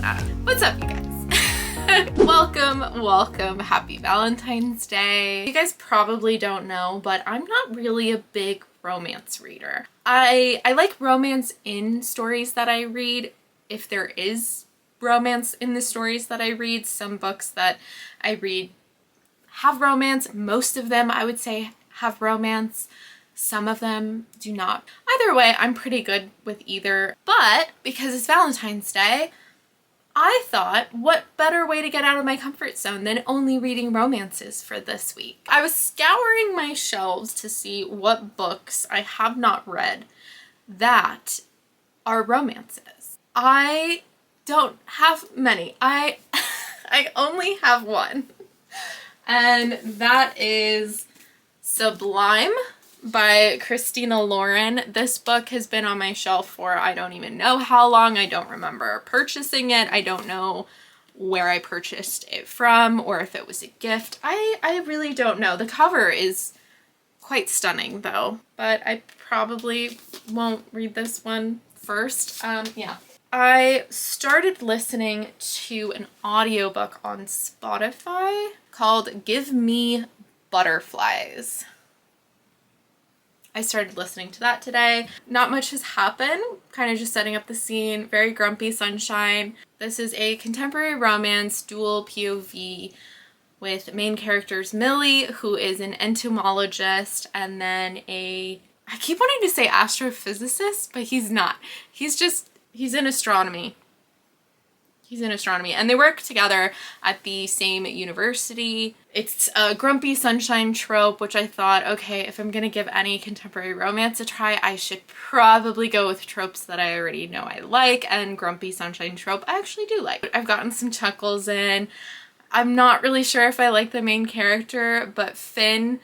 that. What's up, you guys? Welcome. Happy Valentine's Day. You guys probably don't know, but I'm not really a big romance reader. I like romance in stories that I read, if there is romance in the stories that I read. Some books that I read have romance. Most of them, I would say, have romance. Some of them do not. Either way, I'm pretty good with either. But because it's Valentine's Day, I thought, what better way to get out of my comfort zone than only reading romances for this week? I was scouring my shelves to see what books I have not read that are romances. I don't have many. I only have one. And that is Sublime by Christina Lauren. This book has been on my shelf for I don't even know how long. I don't remember purchasing it. I don't know where I purchased it from or if it was a gift. I really don't know. The cover is quite stunning though, but I probably won't read this one first. Yeah. I started listening to an audiobook on Spotify called Give Me Butterflies. I started listening to that today. Not much has happened, kind of just setting up the scene. Very grumpy sunshine. This is a contemporary romance, dual POV, with main characters Millie, who is an entomologist, and then I keep wanting to say astrophysicist, but he's not. He's in astronomy. He's in astronomy, and they work together at the same university. It's a grumpy sunshine trope, which I thought, okay, if I'm gonna give any contemporary romance a try, I should probably go with tropes that I already know I like, and grumpy sunshine trope I actually do like. I've gotten some chuckles in. I'm not really sure if I like the main character, but Finn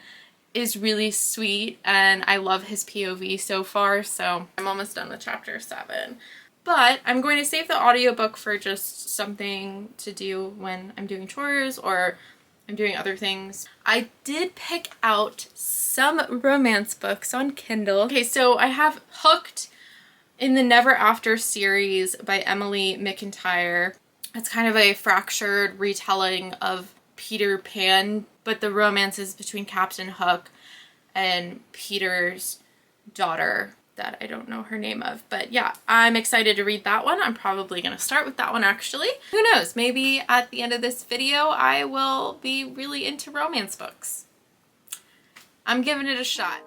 is really sweet, and I love his POV so far, so I'm almost done with chapter 7. But I'm going to save the audiobook for just something to do when I'm doing chores or I'm doing other things. I did pick out some romance books on Kindle. Okay, so I have Hooked in the Never After series by Emily McIntyre. It's kind of a fractured retelling of Peter Pan, but the romance is between Captain Hook and Peter's daughter that I don't know her name of. But yeah, I'm excited to read that one. I'm probably going to start with that one actually. Who knows, maybe at the end of this video I will be really into romance books. I'm giving it a shot.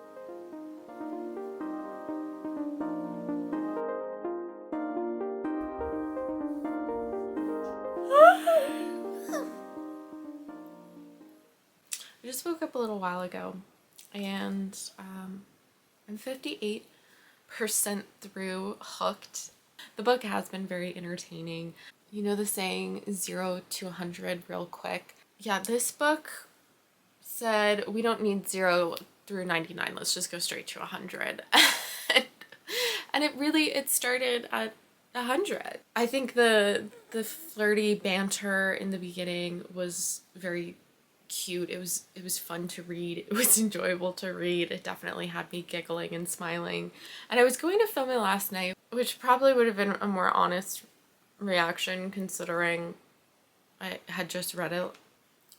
I just woke up a little while ago and I'm 58% through Hooked. The book has been very entertaining. You know the saying 0 to 100 real quick. Yeah, this book said we don't need 0 through 99, let's just go straight to 100. And it started at 100. I think the flirty banter in the beginning was very cute. It was fun to read. It was enjoyable to read. It definitely had me giggling and smiling. And I was going to film it last night, which probably would have been a more honest reaction considering I had just read it.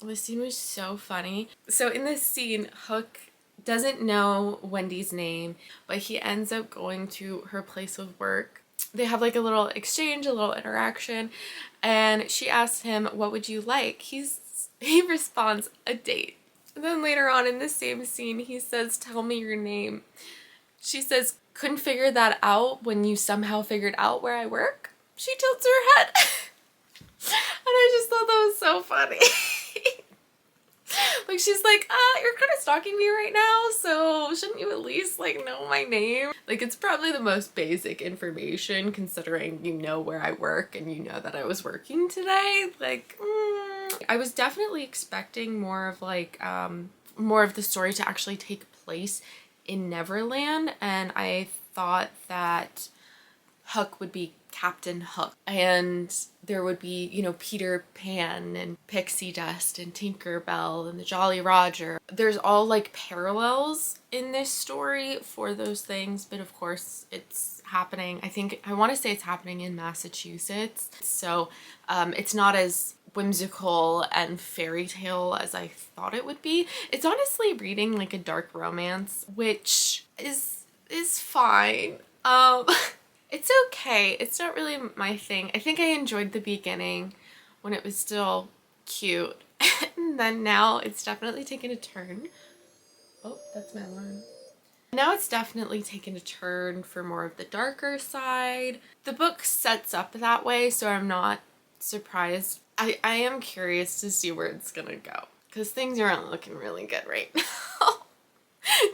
The scene was so funny. So in this scene, Hook doesn't know Wendy's name, but he ends up going to her place of work. They have like a little exchange, a little interaction, and she asks him, "What would you like?" He responds, "A date." And then later on in the same scene, he says, "Tell me your name." She says, "Couldn't figure that out when you somehow figured out where I work?" She tilts her head. And I just thought that was so funny. Like, she's like, you're kind of stalking me right now, so shouldn't you at least, like, know my name? Like, it's probably the most basic information considering you know where I work and you know that I was working today. Like, I was definitely expecting more of, like, more of the story to actually take place in Neverland, and I thought that Hook would be Captain Hook and there would be, you know, Peter Pan and Pixie Dust and Tinkerbell and the Jolly Roger. There's all like parallels in this story for those things, but of course it's happening. I want to say it's happening in Massachusetts. So it's not as whimsical and fairy tale as I thought it would be. It's honestly reading like a dark romance, which is fine. It's okay. It's not really my thing. I think I enjoyed the beginning when it was still cute. And then now it's definitely taken a turn. Oh, that's my alarm. Now it's definitely taken a turn for more of the darker side. The book sets up that way, so I'm not surprised. I am curious to see where it's gonna go, because things aren't looking really good right now.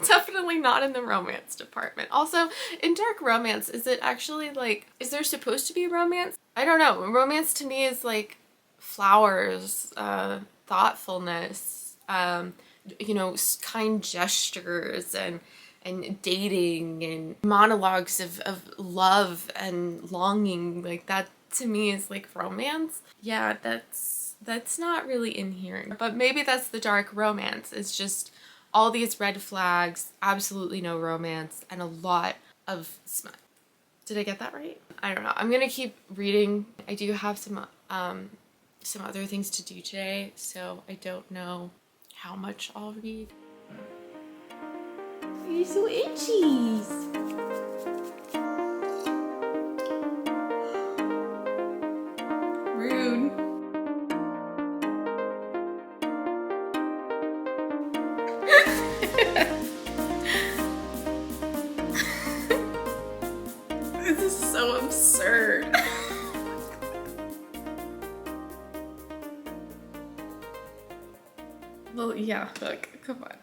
Definitely not in the romance department. Also, in dark romance, is it actually like, is there supposed to be romance? I don't know. Romance to me is like flowers, thoughtfulness, you know, kind gestures and dating and monologues of love and longing. Like that to me is like romance. Yeah, that's not really in here. But maybe that's the dark romance. It's just all these red flags, absolutely no romance, and a lot of smut. Did I get that right? I don't know. I'm gonna keep reading. I do have some other things to do today, so I don't know how much I'll read. You're so itchy. Rude. This is so absurd. Well, yeah, look, come on.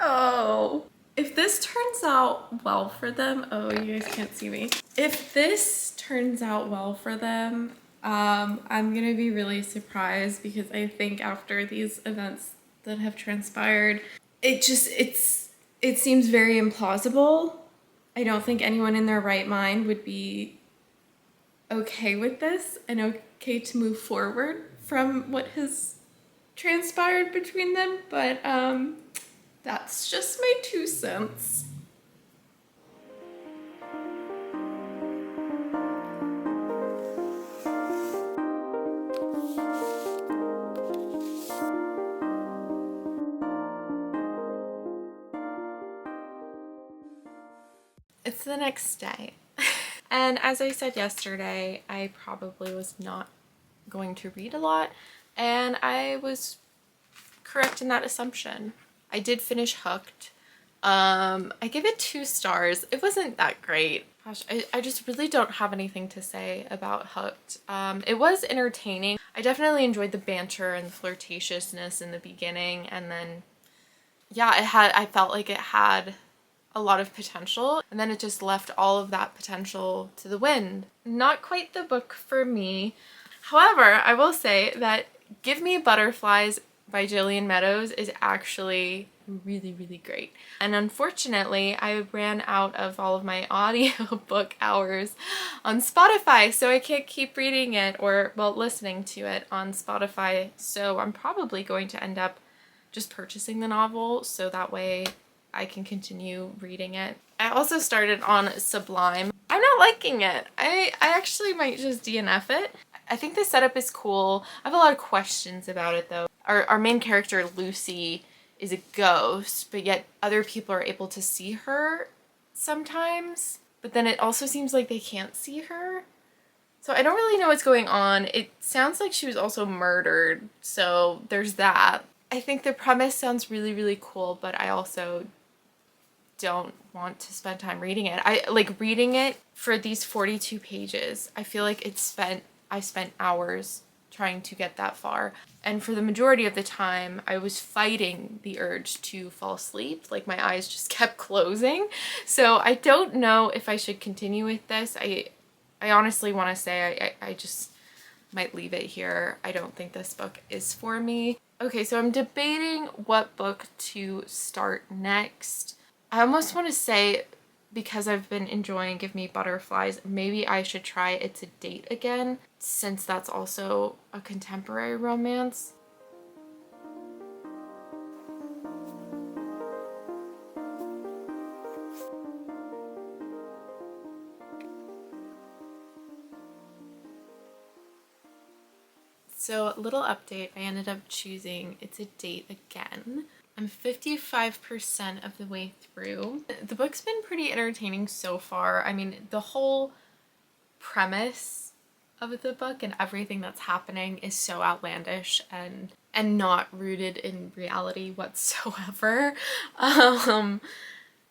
Oh, if this turns out well for them, oh, you guys can't see me. If this turns out well for them, I'm gonna be really surprised, because I think after these events that have transpired, it seems very implausible. I don't think anyone in their right mind would be okay with this and okay to move forward from what has transpired between them, but that's just my 2 cents. It's the next day. And as I said yesterday, I probably was not going to read a lot, and I was correct in that assumption. I did finish Hooked. I give it 2 stars. It wasn't that great. Gosh, I just really don't have anything to say about Hooked. It was entertaining. I definitely enjoyed the banter and the flirtatiousness in the beginning, and then yeah, I felt like it had a lot of potential, and then it just left all of that potential to the wind. Not quite the book for me. However, I will say that Give Me Butterflies by Jillian Meadows is actually really, really great. And unfortunately, I ran out of all of my audiobook hours on Spotify, so I can't keep reading it or, well, listening to it on Spotify. So I'm probably going to end up just purchasing the novel, so that way I can continue reading it. I also started on Sublime. I'm not liking it. I actually might just DNF it. I think the setup is cool. I have a lot of questions about it though. Our main character, Lucy, is a ghost, but yet other people are able to see her sometimes. But then it also seems like they can't see her. So I don't really know what's going on. It sounds like she was also murdered, so there's that. I think the premise sounds really, really cool, but I also don't want to spend time reading it. I like reading it for these 42 pages. I feel like I spent hours trying to get that far. And for the majority of the time, I was fighting the urge to fall asleep. Like my eyes just kept closing. So I don't know if I should continue with this. I honestly want to say I just might leave it here. I don't think this book is for me. Okay, so I'm debating what book to start next. I almost want to say, because I've been enjoying Give Me Butterflies, maybe I should try It's a Date again, since that's also a contemporary romance. So a little update, I ended up choosing It's a Date Again. I'm 55% of the way through. The book's been pretty entertaining so far. I mean, the whole premise of the book and everything that's happening is so outlandish and not rooted in reality whatsoever.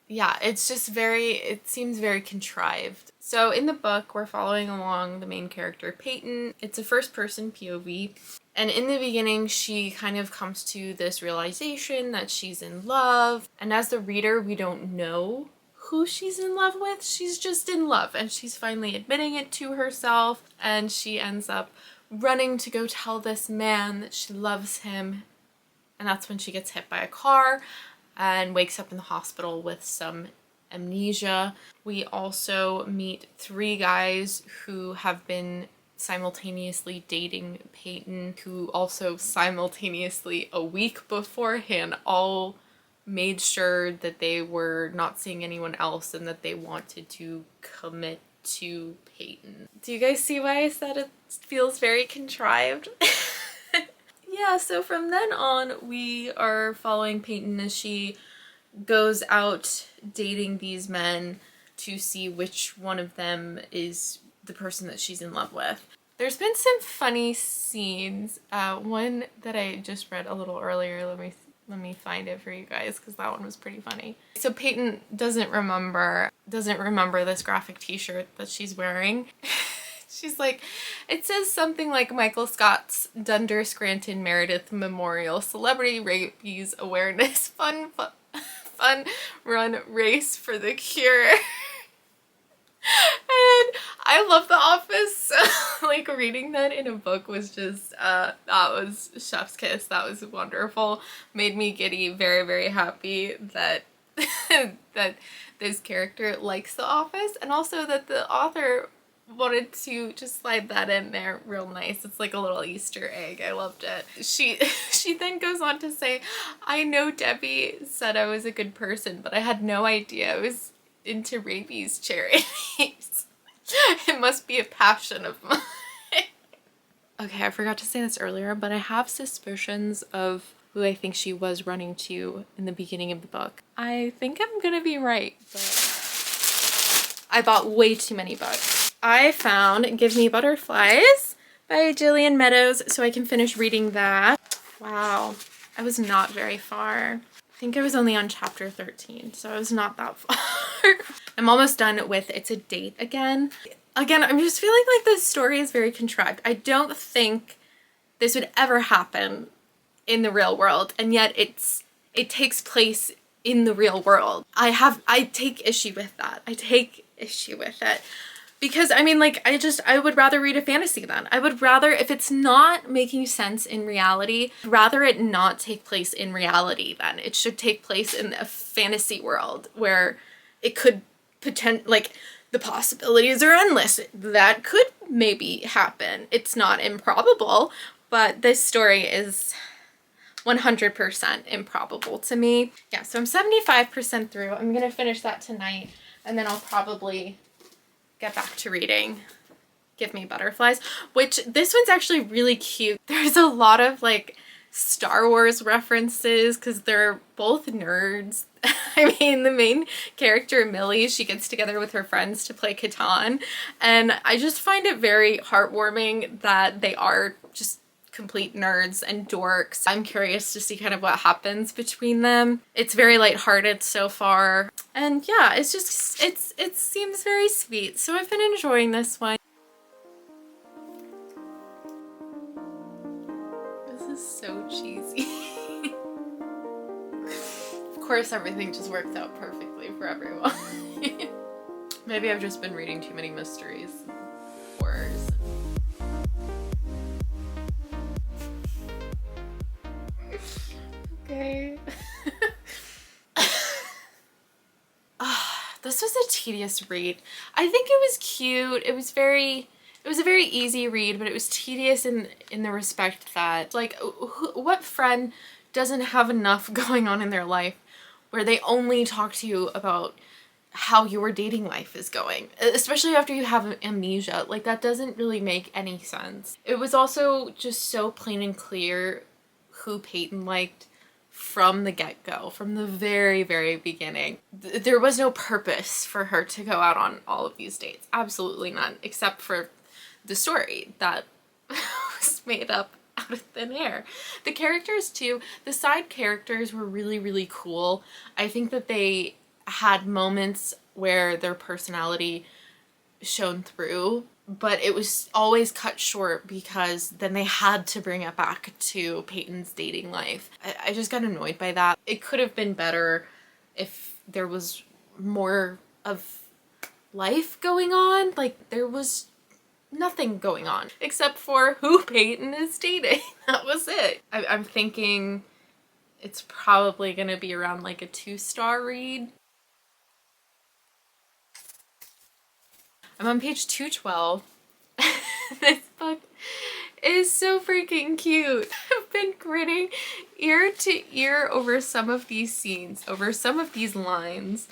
Yeah, it's just it seems very contrived. So in the book, we're following along the main character, Peyton. It's a first-person POV. And in the beginning, she kind of comes to this realization that she's in love. And as the reader, we don't know who she's in love with. She's just in love, and she's finally admitting it to herself. And she ends up running to go tell this man that she loves him. And that's when she gets hit by a car and wakes up in the hospital with some amnesia. We also meet 3 guys who have been simultaneously dating Peyton, who also simultaneously a week beforehand all made sure that they were not seeing anyone else and that they wanted to commit to Peyton. Do you guys see why I said it feels very contrived? Yeah, so from then on, we are following Peyton as she goes out dating these men to see which one of them is the person that she's in love with. There's been some funny scenes. One that I just read a little earlier, let me find it for you guys because that one was pretty funny. So Peyton doesn't remember this graphic t-shirt that she's wearing. She's like, it says something like Michael Scott's Dunder Scranton Meredith Memorial Celebrity Rabies Awareness Fun Run Race for the Cure. And I love The Office, so like reading that in a book was just, that was chef's kiss. That was wonderful. Made me giddy, very, very happy that that this character likes The Office, and also that the author wanted to just slide that in there real nice. It's like a little Easter egg. I loved it. She then goes on to say, I know Debbie said I was a good person, but I had no idea I was into rabies charities. It must be a passion of mine. Okay, I forgot to say this earlier, but I have suspicions of who I think she was running to in the beginning of the book. I think I'm gonna be right, but I bought way too many books. I found Give Me Butterflies by Jillian Meadows, so I can finish reading that. Wow, I was not very far. I think I was only on chapter 13, so I was not that far. I'm almost done with It's a Date Again. Again, I'm just feeling like this story is very contrived. I don't think this would ever happen in the real world, and yet it takes place in the real world. I take issue with that. I take issue with it. Because, I mean, like, I would rather read a fantasy then. I would rather, if it's not making sense in reality, rather it not take place in reality then. It should take place in a fantasy world where it could like, the possibilities are endless. That could maybe happen. It's not improbable, but this story is 100% improbable to me. Yeah, so I'm 75% through. I'm gonna finish that tonight, and then I'll probably get back to reading Give Me Butterflies, which this one's actually really cute. There's a lot of like Star Wars references because they're both nerds. I mean, the main character, Millie, she gets together with her friends to play Catan, and I just find it very heartwarming that they are just complete nerds and dorks. I'm curious to see kind of what happens between them. It's very lighthearted so far. And yeah, it's just, it seems very sweet. So I've been enjoying this one. This is so cheesy. Of course, everything just works out perfectly for everyone. Maybe I've just been reading too many mysteries and horrors. Okay. This was a tedious read. I think it was cute. It was a very easy read, but it was tedious in the respect that, like, what friend doesn't have enough going on in their life where they only talk to you about how your dating life is going, especially after you have amnesia. Like, that doesn't really make any sense. It was also just so plain and clear who Peyton liked from the get-go, from the very, very beginning. There was no purpose for her to go out on all of these dates. Absolutely none, except for the story that was made up out of thin air. The characters too, the side characters were really, really cool. I think that they had moments where their personality shone through, but it was always cut short because then they had to bring it back to Peyton's dating life. I just got annoyed by that. It could have been better if there was more of life going on. Like, there was nothing going on except for who Peyton is dating. That was it. I'm thinking it's probably gonna be around like a 2-star read. I'm on page 212. This book is so freaking cute. I've been grinning ear to ear over some of these scenes, over some of these lines.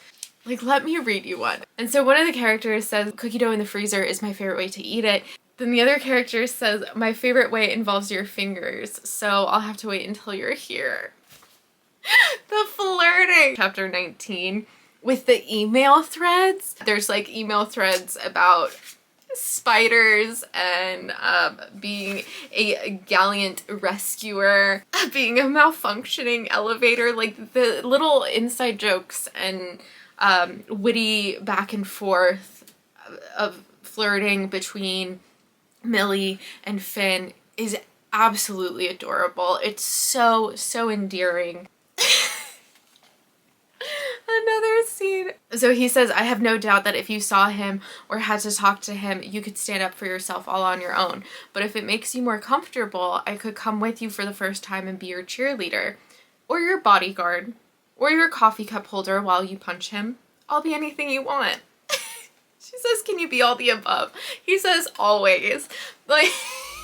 Like, let me read you one. And so one of the characters says, cookie dough in the freezer is my favorite way to eat it. Then the other character says, my favorite way involves your fingers, so I'll have to wait until you're here. The flirting. Chapter 19. With the email threads, there's like email threads about spiders and being a gallant rescuer, being a malfunctioning elevator, like the little inside jokes and witty back and forth of flirting between Millie and Finn is absolutely adorable. It's so, so endearing. Another scene. So he says, I have no doubt that if you saw him or had to talk to him, you could stand up for yourself all on your own. But if it makes you more comfortable, I could come with you for the first time and be your cheerleader, or your bodyguard, or your coffee cup holder while you punch him. I'll be anything you want. She says, can you be all the above? He says, always. Like,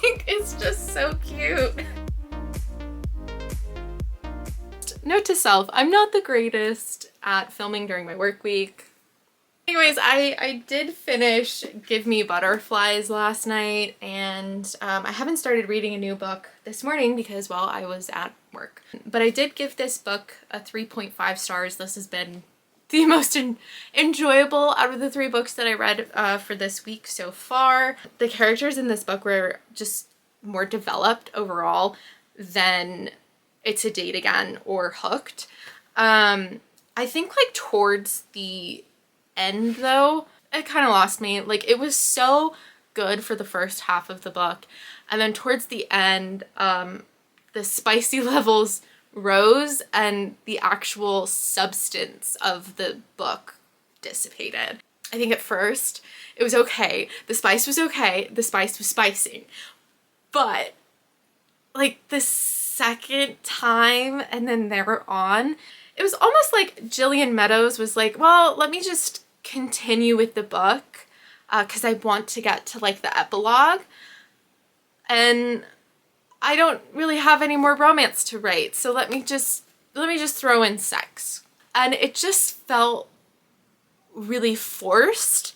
it's just so cute. Note to self, I'm not the greatest at filming during my work week. Anyways, I did finish Give Me Butterflies last night, and I haven't started reading a new book this morning because, well, I was at work. But I did give this book a 3.5 stars. This has been the most enjoyable out of the 3 books that I read for this week so far. The characters in this book were just more developed overall than It's a Date Again or Hooked. I think like towards the end though, it kind of lost me. Like, it was so good for the first half of the book, and then towards the end the spicy levels rose and the actual substance of the book dissipated. I think at first it was okay. The spice was okay. The spice was spicing. But like the second time and then there on, it was almost like Gillian Meadows was like, well, let me just continue with the book because I want to get to like the epilogue. And I don't really have any more romance to write, so let me just throw in sex. And it just felt really forced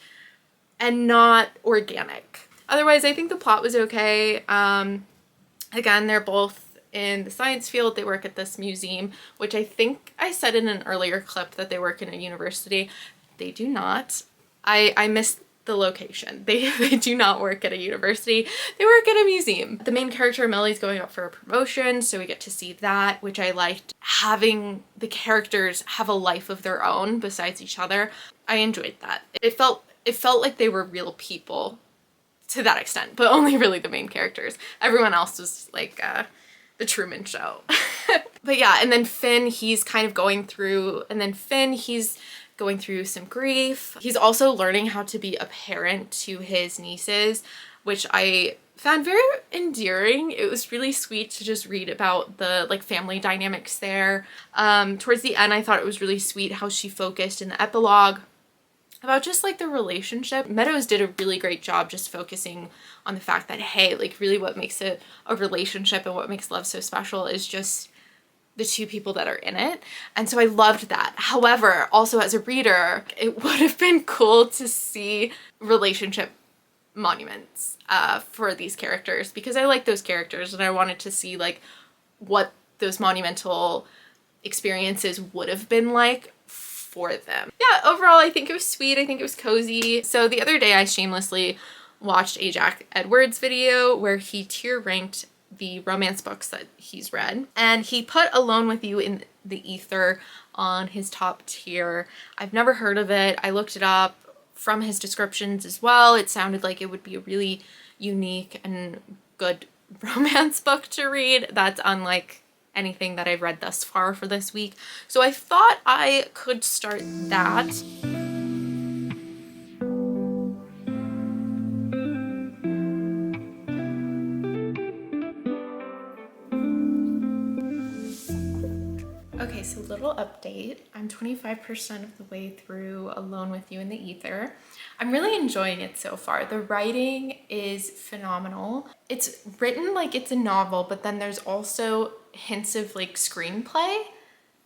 and not organic. Otherwise, I think the plot was okay. Again, they're both in the science field. They work at this museum, which I think I said in an earlier clip that they work in a university. They do not. I missed the location. They do not work at a university. They work at a museum. The main character, Millie's going up for a promotion, so we get to see that, which I liked. Having the characters have a life of their own besides each other, I enjoyed that. It felt like they were real people to that extent, but only really the main characters. Everyone else was like the Truman Show. But yeah, and then Finn, he's going through some grief. He's also learning how to be a parent to his nieces, which I found very endearing. It was really sweet to just read about the like family dynamics there. Towards the end, I thought it was really sweet how she focused in the epilogue about just like the relationship. Meadows did a really great job just focusing on the fact that, hey, like really what makes a relationship and what makes love so special is just the two people that are in it. And so I loved that. However, also as a reader, it would have been cool to see relationship monuments for these characters, because I like those characters and I wanted to see like what those monumental experiences would have been like for them. Yeah, overall I think it was sweet. I think it was cozy. So the other day I shamelessly watched a Jack Edwards video where he tier ranked the romance books that he's read, and he put Alone with You in the Ether on his top tier. I've never heard of it. I looked it up from his descriptions as well. It sounded like it would be a really unique and good romance book to read that's unlike anything that I've read thus far for this week. So I thought I could start that. Okay, so little update. I'm 25% of the way through Alone with You in the Ether. I'm really enjoying it so far. The writing is phenomenal. It's written like it's a novel, but then there's also hints of like screenplay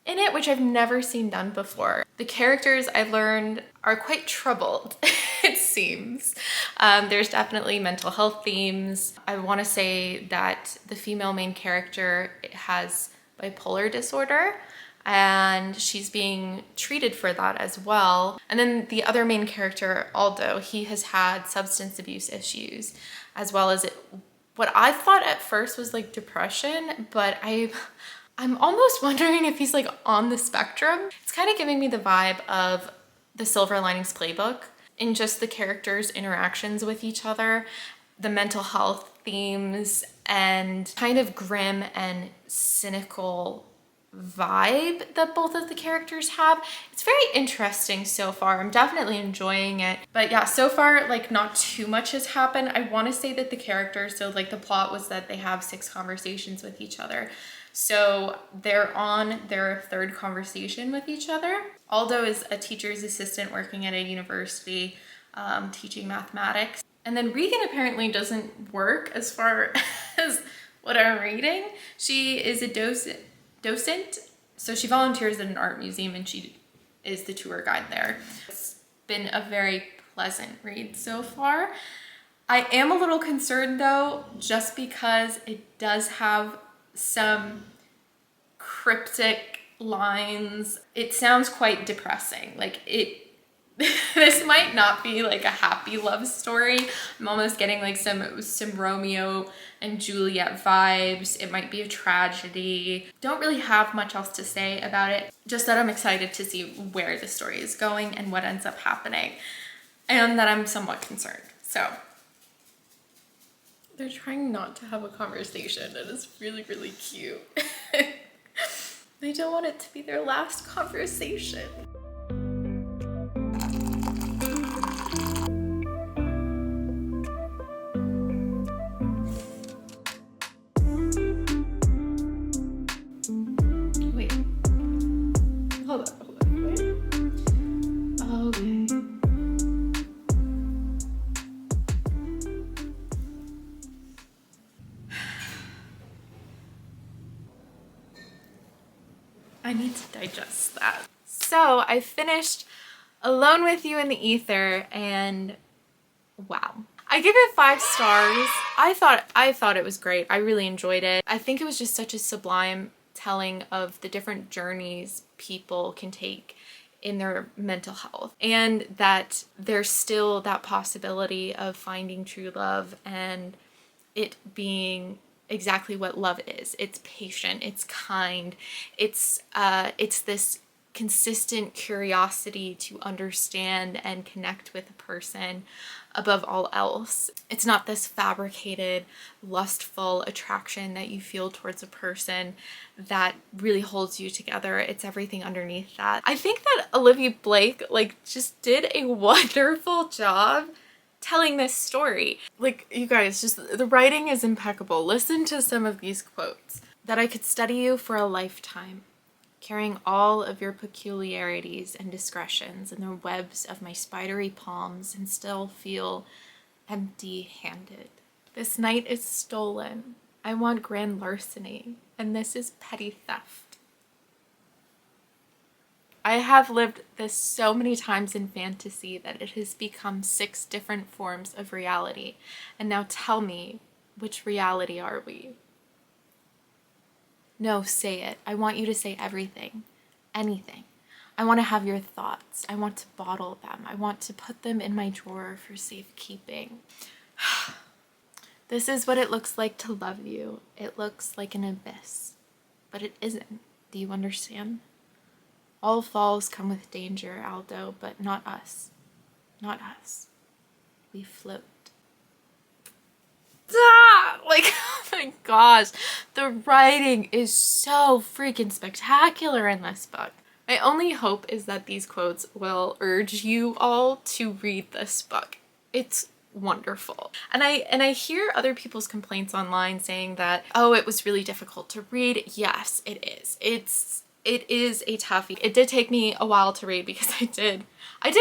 in it, which I've never seen done before. The characters I learned are quite troubled, it seems. There's definitely mental health themes. I want to say that the female main character has bipolar disorder, and she's being treated for that as well. And then the other main character, Aldo, he has had substance abuse issues, as well as what I thought at first was like depression, but I'm almost wondering if he's like on the spectrum. It's kind of giving me the vibe of the Silver Linings Playbook in just the characters' interactions with each other, the mental health themes, and kind of grim and cynical vibe that both of the characters have. It's very interesting so far. I'm definitely enjoying it. But yeah, so far, like not too much has happened. I want to say that the characters, so like the plot was that they have 6 conversations with each other. So they're on their 3rd conversation with each other. Aldo is a teacher's assistant working at a university, teaching mathematics. And then Regan apparently doesn't work as far as what I'm reading. She is a docent, so she volunteers at an art museum and she is the tour guide there. It's been a very pleasant read so far. I am a little concerned though, just because it does have some cryptic lines. It sounds quite depressing. Like this might not be like a happy love story. I'm almost getting like some Romeo and Juliet vibes. It might be a tragedy. Don't really have much else to say about it. Just that I'm excited to see where the story is going and what ends up happening, and that I'm somewhat concerned. So they're trying not to have a conversation. It is really, really cute. I don't want it to be their last conversation. Wait. Hold on, wait. Okay. I need to digest that. So I finished Alone with You in the Ether, and wow. I give it 5 stars. I thought it was great. I really enjoyed it. I think it was just such a sublime telling of the different journeys people can take in their mental health, and that there's still that possibility of finding true love and it being exactly what love is. It's patient, it's kind, it's this consistent curiosity to understand and connect with a person above all else. It's not this fabricated, lustful attraction that you feel towards a person that really holds you together. It's everything underneath that. I think that Olivia Blake just did a wonderful job telling this story. Like, you guys, just the writing is impeccable. Listen to some of these quotes. That I could study you for a lifetime, carrying all of your peculiarities and discretions in the webs of my spidery palms, and still feel empty-handed. This night is stolen. I want grand larceny, and this is petty theft. I have lived this so many times in fantasy that it has become 6 different forms of reality. And now tell me, which reality are we? No, say it. I want you to say everything. Anything. I want to have your thoughts. I want to bottle them. I want to put them in my drawer for safekeeping. This is what it looks like to love you. It looks like an abyss, but it isn't. Do you understand? All falls come with danger, Aldo, but not us. Not us. We float. Ah! Like, oh my gosh, the writing is so freaking spectacular in this book. My only hope is that these quotes will urge you all to read this book. It's wonderful. And I hear other people's complaints online saying that, oh, it was really difficult to read. Yes, it is. It is a toughie. It did take me a while to read because I did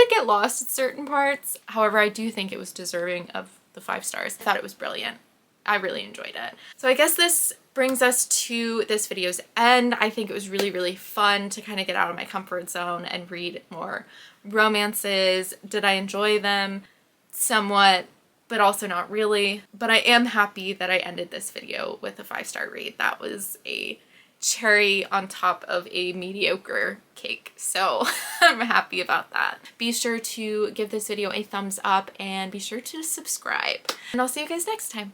get lost at certain parts. However, I do think it was deserving of the 5 stars. I thought it was brilliant. I really enjoyed it. So I guess this brings us to this video's end. I think it was really, really fun to kind of get out of my comfort zone and read more romances. Did I enjoy them? Somewhat, but also not really. But I am happy that I ended this video with a 5-star read. That was a cherry on top of a mediocre cake. So I'm happy about that. Be sure to give this video a thumbs up and be sure to subscribe. And I'll see you guys next time.